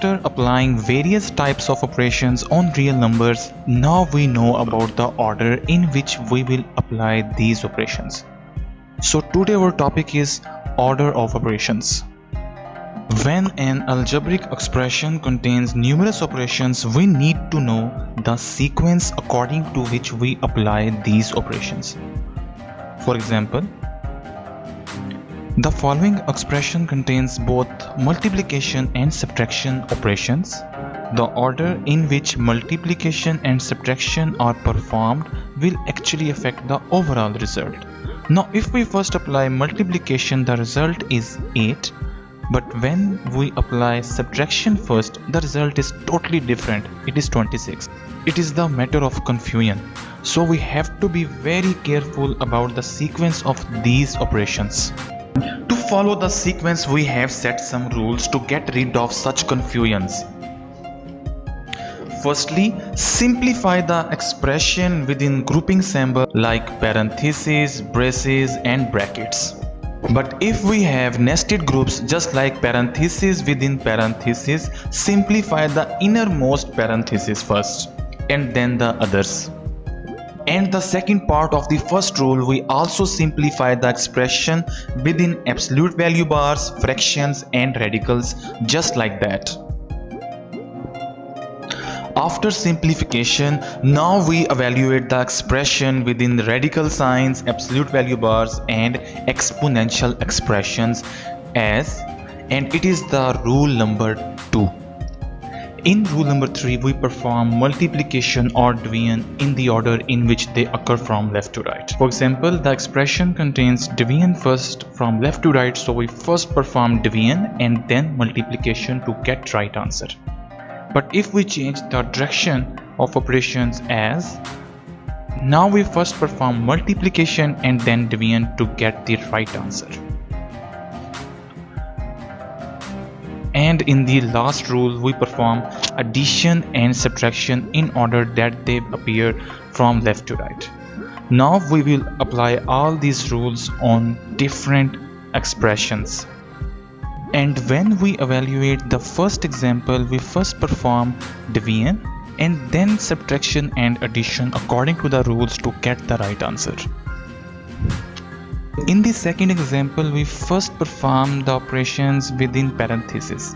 After applying various types of operations on real numbers, now we know about the order in which we will apply these operations. So today our topic is order of operations. When an algebraic expression contains numerous operations, we need to know the sequence according to which we apply these operations. For example, the following expression contains both multiplication and subtraction operations. The order in which multiplication and subtraction are performed will actually affect the overall result. Now, if we first apply multiplication, the result is 8. But when we apply subtraction first, the result is totally different. It is 26. It is the matter of confusion. So we have to be very careful about the sequence of these operations. To follow the sequence, we have set some rules to get rid of such confusions. Firstly, simplify the expression within grouping symbol like parentheses, braces and brackets. But if we have nested groups just like parentheses within parentheses, simplify the innermost parenthesis first and then the others. And the second part of the first rule, we also simplify the expression within absolute value bars, fractions and radicals just like that. After simplification, now we evaluate the expression within the radical signs, absolute value bars and exponential expressions and it is the rule number 2. In rule number 3, we perform multiplication or division in the order in which they occur from left to right. For example, the expression contains division first from left to right, so we first perform division and then multiplication to get right answer. But if we change the direction of operations now we first perform multiplication and then division to get the right answer. And in the last rule, we perform addition and subtraction in order that they appear from left to right. Now we will apply all these rules on different expressions. And when we evaluate the first example, we first perform division and then subtraction and addition according to the rules to get the right answer. In the second example, we first perform the operations within parentheses.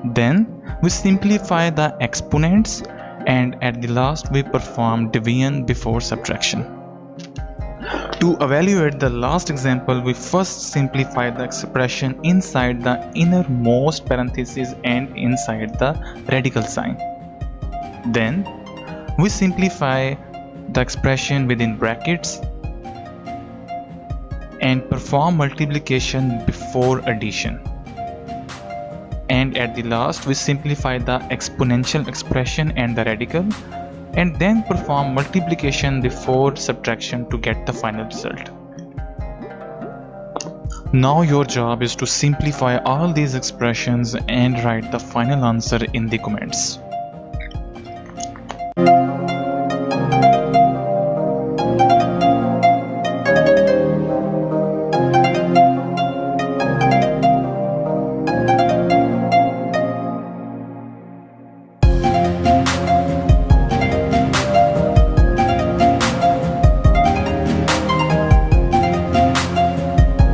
Then we simplify the exponents and at the last we perform division before subtraction. To evaluate the last example, we first simplify the expression inside the innermost parenthesis and inside the radical sign. Then we simplify the expression within brackets and perform multiplication before addition. And at the last we simplify the exponential expression and the radical and then perform multiplication before subtraction to get the final result. Now your job is to simplify all these expressions and write the final answer in the comments.